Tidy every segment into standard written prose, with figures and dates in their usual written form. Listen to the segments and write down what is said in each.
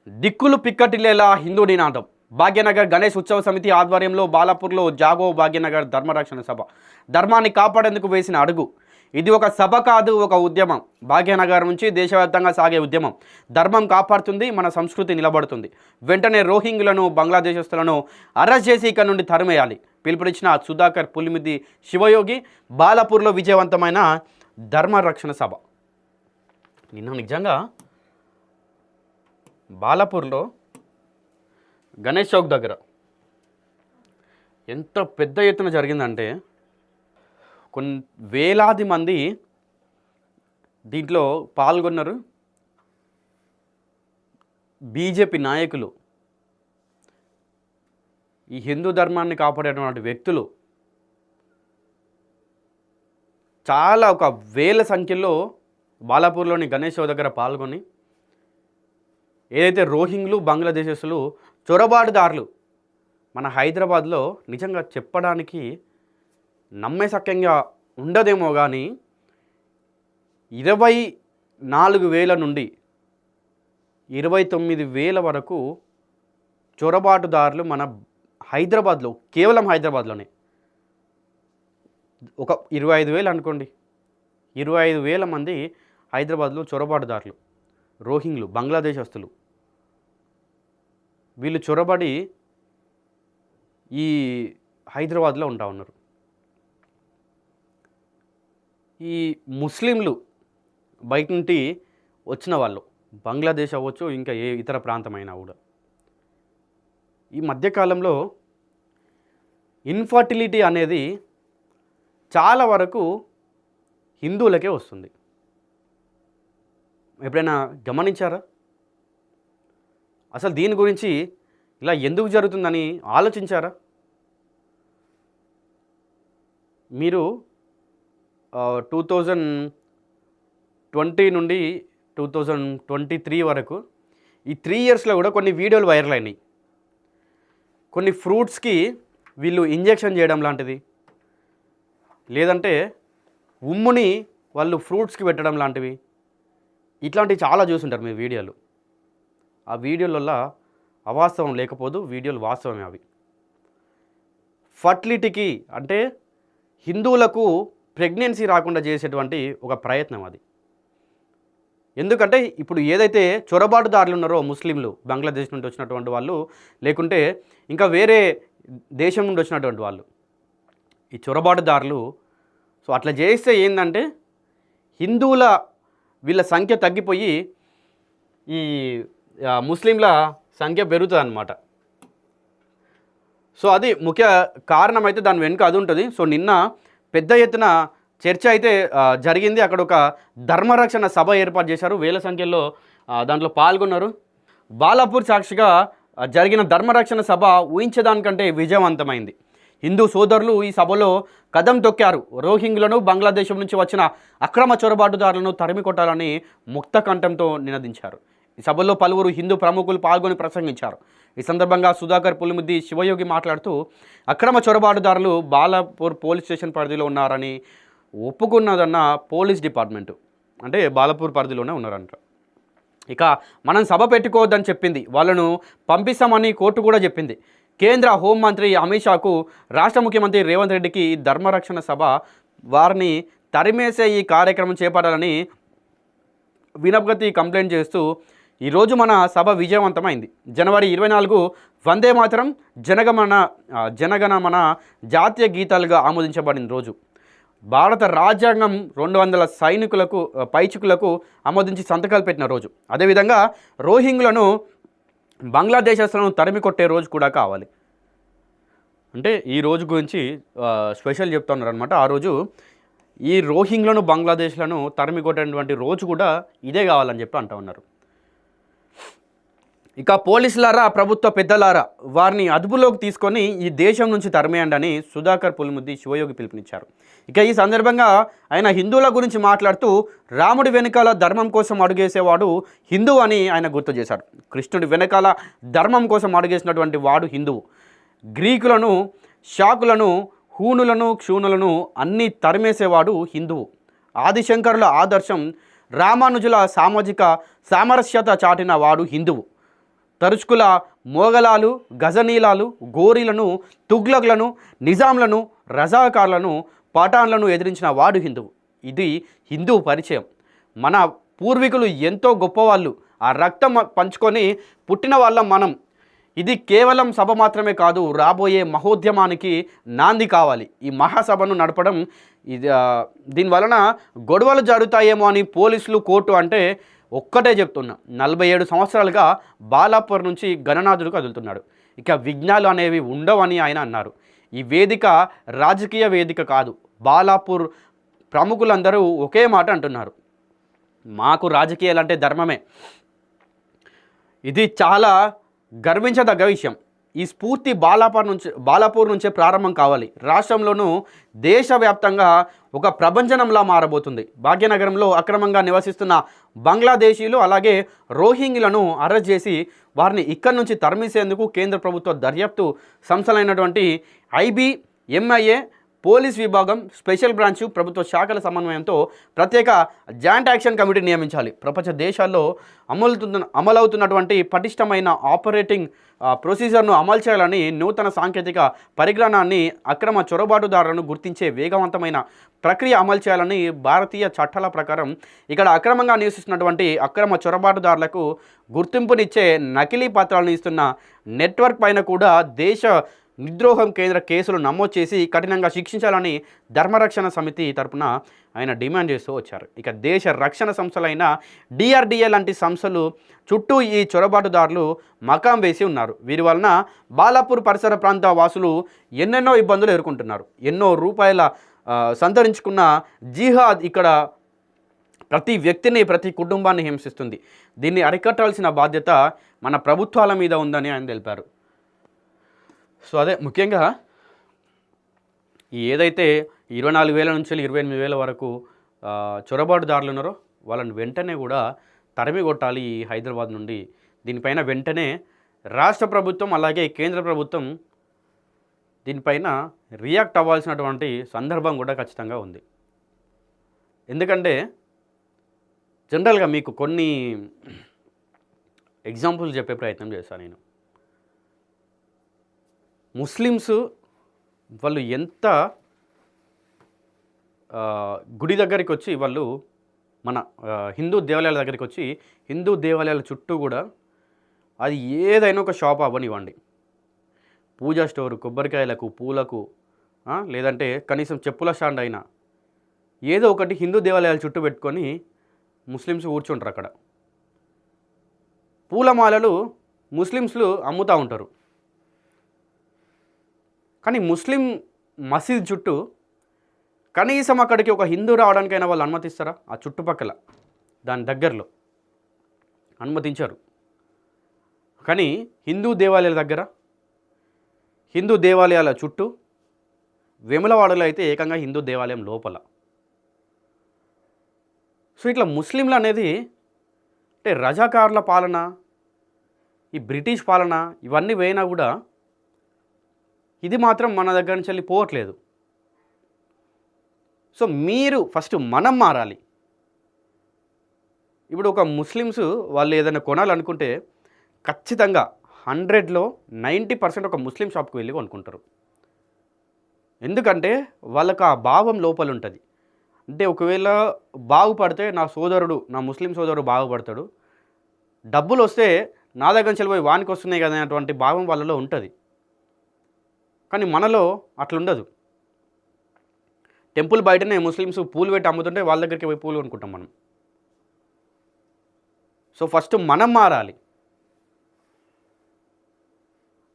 దిక్కులు పిక్కటిల్లేలా హిందూ నినాదం. భాగ్యనగర్ గణేష్ ఉత్సవ సమితి ఆధ్వర్యంలో బాలాపూర్లో జాగో భాగ్యనగర్ ధర్మరక్షణ సభ. ధర్మాన్ని కాపాడేందుకు వేసిన అడుగు. ఇది ఒక సభ కాదు, ఒక ఉద్యమం. భాగ్యనగర్ నుంచి దేశవ్యాప్తంగా సాగే ఉద్యమం. ధర్మం కాపాడుతుంది, మన సంస్కృతి నిలబడుతుంది. వెంటనే రోహింగ్యులను, బంగ్లాదేశస్తులను అరెస్ట్ చేసి ఇక్కడ నుండి తరిమేయాలి. పిలుపునిచ్చిన సుధాకర్ పులిమిది శివయోగి. బాలాపూర్లో విజయవంతమైన ధర్మరక్షణ సభ. నిజంగా బాలాపూర్లో గణేష్ చౌక్ దగ్గర ఎంత పెద్ద ఎత్తున జరిగిందంటే కొన్ని వేలాది మంది దీంట్లో పాల్గొన్నారు. బీజేపీ నాయకులు, ఈ హిందూ ధర్మాన్ని కాపాడేటువంటి వ్యక్తులు చాలా ఒక వేల సంఖ్యలో బాలాపూర్లోని గణేష్ చౌక్ దగ్గర పాల్గొని ఏదైతే రోహింగ్లు, బంగ్లాదేశస్తులు చొరబాటుదారులు మన హైదరాబాద్లో నిజంగా చెప్పడానికి నమ్మేసక్యంగా ఉండదేమో కానీ 24,000 నుండి 29,000 వరకు చొరబాటుదారులు మన హైదరాబాద్లో, కేవలం హైదరాబాద్లోనే. ఒక 25,000 అనుకోండి, 25,000 మంది హైదరాబాద్లో చొరబాటుదారులు, రోహింగ్లు, బంగ్లాదేశస్తులు. వీళ్ళు చొరబడి ఈ హైదరాబాద్లో ఉంటా ఉన్నారు. ఈ ముస్లింలు బయట నుండి వచ్చిన వాళ్ళు, బంగ్లాదేశ్ అవ్వచ్చు, ఇంకా ఏ ఇతర ప్రాంతమైనా కూడా, ఈ మధ్యకాలంలో ఇన్ఫర్టిలిటీ అనేది చాలా వరకు హిందువులకే వస్తుంది. ఎప్పుడైనా గమనించారా? అసలు దీని గురించి ఇలా ఎందుకు జరుగుతుందని ఆలోచించారా? మీరు 2020 నుండి 2023 వరకు ఈ 3 ఇయర్స్లో కూడా కొన్ని వీడియోలు వైరల్ అయినాయి. కొన్ని ఫ్రూట్స్కి వీళ్ళు ఇంజెక్షన్ చేయడం లాంటిది, లేదంటే ఉమ్ముని వాళ్ళు ఫ్రూట్స్కి పెట్టడం లాంటివి, ఇట్లాంటివి చాలా చూసుంటారు మీరు వీడియోలు. ఆ వీడియోలలో అవాస్తవం లేకపోదు, వీడియోలు వాస్తవమే. అవి ఫర్టిలిటీకి అంటే హిందువులకు ప్రెగ్నెన్సీ రాకుండా చేసేటువంటి ఒక ప్రయత్నం అది. ఎందుకంటే ఇప్పుడు ఏదైతే చొరబాటుదారులు ఉన్నారో ముస్లింలు, బంగ్లాదేశ్ నుండి వచ్చినటువంటి వాళ్ళు, లేకుంటే ఇంకా వేరే దేశం నుండి వచ్చినటువంటి వాళ్ళు, ఈ చొరబాటుదారులు సో అట్లా చేస్తే ఏంటంటే హిందువుల వీళ్ళ సంఖ్య తగ్గిపోయి ఈ ముస్లింల సంఖ్య పెరుగుతుంది అన్నమాట. సో అది ముఖ్య కారణం అయితే దాని వెనుక అది ఉంటుంది. సో నిన్న పెద్ద ఎత్తున చర్చ అయితే జరిగింది. అక్కడ ఒక ధర్మరక్షణ సభ ఏర్పాటు చేశారు. వేల సంఖ్యలో దాంట్లో పాల్గొన్నారు. బాలాపూర్ సాక్షిగా జరిగిన ధర్మరక్షణ సభ ఊహించేదానికంటే విజయవంతమైంది. హిందూ సోదరులు ఈ సభలో కదం తొక్కారు. రోహింగ్లను, బంగ్లాదేశం నుంచి వచ్చిన అక్రమ చొరబాటుదారులను తరిమి కొట్టాలని ముక్త కంఠంతో నినదించారు. ఈ సభలో పలువురు హిందూ ప్రముఖులు పాల్గొని ప్రసంగించారు. ఈ సందర్భంగా సుధాకర్ పులిముద్ది శివయోగి మాట్లాడుతూ అక్రమ చొరబాటుదారులు బాలాపూర్ పోలీస్ స్టేషన్ పరిధిలో ఉన్నారని ఒప్పుకున్నదన్న పోలీస్ డిపార్ట్మెంటు, అంటే బాలాపూర్ పరిధిలోనే ఉన్నారంట. ఇక మనం సభ పెట్టుకోవద్దని చెప్పింది, వాళ్ళను పంపిస్తామని కోర్టు కూడా చెప్పింది. కేంద్ర హోంమంత్రి అమిత్ షాకు, రాష్ట్ర ముఖ్యమంత్రి రేవంత్ రెడ్డికి ధర్మరక్షణ సభ వారిని తరిమేసే ఈ కార్యక్రమం చేపట్టాలని వినపగతి కంప్లైంట్ చేస్తూ ఈరోజు మన సభ విజయవంతమైంది. జనవరి 24 వందే మాతరం, జనగణమన జాతీయ గీతాలుగా ఆమోదించబడిన రోజు. భారత రాజ్యాంగం 200 సైనికులకు పైచికులకు ఆమోదించి సంతకాలు పెట్టిన రోజు. అదేవిధంగా రోహింగ్లను, బంగ్లాదేశస్తులను తరిమి కొట్టే రోజు కూడా కావాలి. అంటే ఈ రోజు గురించి స్పెషల్ చెప్తున్నారు అనమాట. ఆ రోజు ఈ రోహింగ్లను, బంగ్లాదేశ్లను తరిమి కొట్టేటువంటి రోజు కూడా ఇదే కావాలని చెప్పి అంటూ ఉన్నారు. ఇక పోలీసులారా, ప్రభుత్వ పెద్దలారా, వారిని అదుపులోకి తీసుకొని ఈ దేశం నుంచి తరిమేయండి అని సుధాకర్ పులిముద్ది శివయోగి పిలుపునిచ్చారు. ఇక ఈ సందర్భంగా ఆయన హిందువుల గురించి మాట్లాడుతూ రాముడి వెనకాల ధర్మం కోసం అడుగేసేవాడు హిందువు అని ఆయన గుర్తు చేశారు. కృష్ణుడి వెనకాల ధర్మం కోసం అడుగేసినటువంటి వాడు హిందువు. గ్రీకులను, శాకులను, హూనులను, క్షూణులను అన్నీ తరిమేసేవాడు హిందువు. ఆదిశంకరుల ఆదర్శం, రామానుజుల సామాజిక సామరస్యత చాటిన వాడు హిందువు. తరుచుకుల మోగలాలు, గజనీలాలు, గోరీలను, తుగ్లక్లను, నిజాంలను, రజాకార్లను, పఠాన్లను ఎదిరించిన వాడు హిందువు. ఇది హిందూ పరిచయం. మన పూర్వీకులు ఎంతో గొప్పవాళ్ళు, ఆ రక్తం పంచుకొని పుట్టిన వాళ్ళం మనం. ఇది కేవలం సభ మాత్రమే కాదు, రాబోయే మహోద్యమానికి నాంది కావాలి. ఈ మహాసభను నడపడం ఇది దీనివలన గొడవలు జరుగుతాయేమో అని పోలీసులు, కోర్టు అంటే ఒక్కటే చెప్తున్నా, 47 సంవత్సరాలుగా బాలాపూర్ నుంచి గణనాథుడు కదులుతున్నాడు. ఇక విఘ్నాలు అనేవి ఉండవని ఆయన అన్నారు. ఈ వేదిక రాజకీయ వేదిక కాదు. బాలాపూర్ ప్రముఖులందరూ ఒకే మాట అంటున్నారు, మాకు రాజకీయాలు అంటే ధర్మమే. ఇది చాలా గర్వించదగ్గ విషయం. ఈ స్ఫూర్తి బాలాపూర్ నుంచే ప్రారంభం కావాలి. రాష్ట్రంలోనూ దేశవ్యాప్తంగా ఒక ప్రభంజనంలా మారబోతుంది. భాగ్యనగరంలో అక్రమంగా నివసిస్తున్న బంగ్లాదేశీలు అలాగే రోహింగ్లను అరెస్ట్ చేసి వారిని ఇక్కడి నుంచి తరిమేసేందుకు కేంద్ర ప్రభుత్వ దర్యాప్తు సంస్థలైనటువంటి IBMIA, పోలీస్ విభాగం, స్పెషల్ బ్రాంచ్, ప్రభుత్వ శాఖల సమన్వయంతో ప్రత్యేక జాయింట్ యాక్షన్ కమిటీ నియమించాలి. ప్రపంచ దేశాల్లో అమలవుతున్నటువంటి పటిష్టమైన ఆపరేటింగ్ ప్రొసీజర్ను అమలు చేయాలని, నూతన సాంకేతిక పరిజ్ఞానాన్ని, అక్రమ చొరబాటుదారులను గుర్తించే వేగవంతమైన ప్రక్రియ అమలు చేయాలని భారతీయ చట్టాల ప్రకారం ఇక్కడ అక్రమంగా నివసిస్తున్నటువంటి అక్రమ చొరబాటుదారులకు గుర్తింపునిచ్చే నకిలీ పత్రాలను ఇస్తున్న నెట్వర్క్ పైన కూడా దేశ నిద్రోహం కేంద్ర కేసులు నమోదు చేసి కఠినంగా శిక్షించాలని ధర్మరక్షణ సమితి తరపున ఆయన డిమాండ్ చేస్తూ వచ్చారు. ఇక దేశ రక్షణ సంస్థలైన DRDA లాంటి సంస్థలు చుట్టూ ఈ చొరబాటుదారులు మకాం వేసి ఉన్నారు. వీరి వలన బాలాపూర్ పరిసర ప్రాంత వాసులు ఎన్నెన్నో ఇబ్బందులు ఎదుర్కొంటున్నారు. ఎన్నో రూపాయల సంతరించుకున్న జిహాద్ ఇక్కడ ప్రతి వ్యక్తిని, ప్రతి కుటుంబాన్ని హింసిస్తుంది. దీన్ని అరికట్టాల్సిన బాధ్యత మన ప్రభుత్వాల మీద ఉందని ఆయన తెలిపారు. సో అదే ముఖ్యంగా ఏదైతే 24,000 నుంచి 28,000 వరకు చొరబాటుదారులు ఉన్నారో వాళ్ళని వెంటనే కూడా తరిమి కొట్టాలి ఈ హైదరాబాద్ నుండి. దీనిపైన వెంటనే రాష్ట్ర ప్రభుత్వం అలాగే కేంద్ర ప్రభుత్వం దీనిపైన రియాక్ట్ అవ్వాల్సినటువంటి సందర్భం కూడా ఖచ్చితంగా ఉంది. ఎందుకంటే జనరల్గా మీకు కొన్ని ఎగ్జాంపుల్స్ చెప్పే ప్రయత్నం చేస్తాను నేను. ముస్లిమ్స్ వాళ్ళు ఎంత గుడి దగ్గరికి వచ్చి వాళ్ళు మన హిందూ దేవాలయాల దగ్గరికి వచ్చి హిందూ దేవాలయాల చుట్టూ కూడా అది ఏదైనా ఒక షాప్ అవ్వనివ్వండి, పూజా స్టోరు, కొబ్బరికాయలకు, పూలకు, లేదంటే కనీసం చెప్పుల స్టాండ్ అయినా ఏదో ఒకటి హిందూ దేవాలయాల చుట్టూ పెట్టుకొని ముస్లిమ్స్ కూర్చుంటారు. అక్కడ పూలమాలలు ముస్లిమ్స్లు అమ్ముతూ ఉంటారు. కానీ ముస్లిం మసీద్ చుట్టూ కనీసం అక్కడికి ఒక హిందూ రావడానికైనా వాళ్ళు అనుమతిస్తారా? ఆ చుట్టుపక్కల దాని దగ్గరలో అనుమతించారు. కానీ హిందూ దేవాలయాల దగ్గర, హిందూ దేవాలయాల చుట్టూ, వేములవాడలో అయితే ఏకంగా హిందూ దేవాలయం లోపల. సో ఇట్లా ముస్లింలు అనేది అంటే రజాకార్ల పాలన, ఈ బ్రిటిష్ పాలన ఇవన్నీ పోయినా కూడా ఇది మాత్రం మన దగ్గర నుంచి వెళ్ళి పోవట్లేదు. సో మీరు ఫస్ట్ మనం మారాలి. ఇప్పుడు ఒక ముస్లిమ్స్ వాళ్ళు ఏదైనా కొనాలనుకుంటే ఖచ్చితంగా 100లో 90% ఒక ముస్లిం షాప్కి వెళ్ళి కొనుక్కుంటారు. ఎందుకంటే వాళ్ళకు ఆ భావం లోపల ఉంటుంది. అంటే ఒకవేళ బాగుపడితే నా సోదరుడు, నా ముస్లిం సోదరుడు బాగుపడతాడు, డబ్బులు వస్తే నా దగ్గర నుంచి వెళ్ళిపోయి వానికి వస్తున్నాయి కదా అనేటువంటి భావం వాళ్ళలో ఉంటుంది. కానీ మనలో అట్లుండదు. టెంపుల్ బయటనే ముస్లిమ్స్ పూలు పెట్టి అమ్ముతుంటే వాళ్ళ దగ్గరికి పోయి పూలు కొనుక్కుంటాం మనం. సో ఫస్ట్ మనం మారాలి.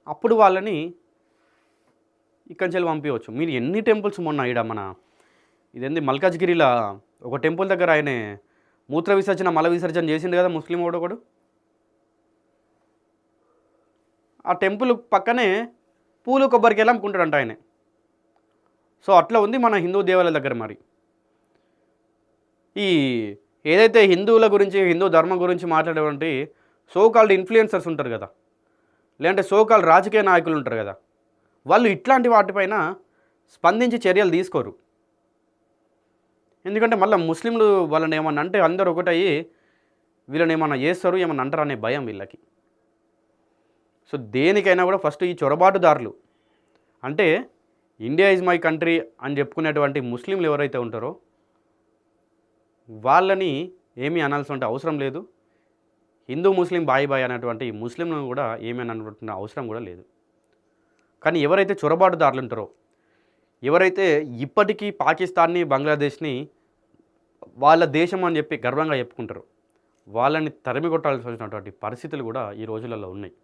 అప్పుడు వాళ్ళని ఇక్కడి నుంచి పంపించవచ్చు. మీరు ఎన్ని టెంపుల్స్ మొన్న ఈడ మన ఇదేంది మల్కాజ్గిరిలో ఒక టెంపుల్ దగ్గర ఆయన మూత్ర విసర్జన, మల విసర్జన చేసిండు కదా ముస్లిం ఒకడు. ఆ టెంపుల్ పక్కనే పూలు, కొబ్బరికాయలు అమ్ముకుంటాడంట ఆయన. సో అట్లా ఉంది మన హిందూ దేవాలయాల దగ్గర. మరి ఈ ఏదైతే హిందువుల గురించి, హిందూ ధర్మం గురించి మాట్లాడేటువంటి సోకాల్డ్ ఇన్ఫ్లుయెన్సర్స్ ఉంటారు కదా, లేదంటే సోకాల్డ్ రాజకీయ నాయకులు ఉంటారు కదా, వాళ్ళు ఇట్లాంటి వాటిపైన స్పందించి చర్యలు తీసుకోరు. ఎందుకంటే మళ్ళీ ముస్లింలు వాళ్ళని ఏమన్నా అంటే అందరూ ఒకటయ్యి వీళ్ళని ఏమన్నా చేస్తారు, ఏమన్నా అంటారు అనే భయం వీళ్ళకి. సో దేనికైనా కూడా ఫస్ట్ ఈ చొరబాటుదారులు అంటే ఇండియా ఈజ్ మై కంట్రీ అని చెప్పుకునేటువంటి ముస్లింలు ఎవరైతే ఉంటారో వాళ్ళని ఏమీ అనాల్సిన అవసరం లేదు. హిందూ ముస్లిం బాయ్ బాయ్ అనేటువంటి ముస్లింలను కూడా ఏమీ అనుకుంటున్న అవసరం కూడా లేదు. కానీ ఎవరైతే చొరబాటుదారులు ఉంటారో, ఎవరైతే ఇప్పటికీ పాకిస్తాన్ని బంగ్లాదేశ్ని వాళ్ళ దేశం అని చెప్పి గర్వంగా చెప్పుకుంటారో వాళ్ళని తరిమి కొట్టాల్సి వచ్చినటువంటి పరిస్థితులు కూడా ఈ రోజులలో ఉన్నాయి.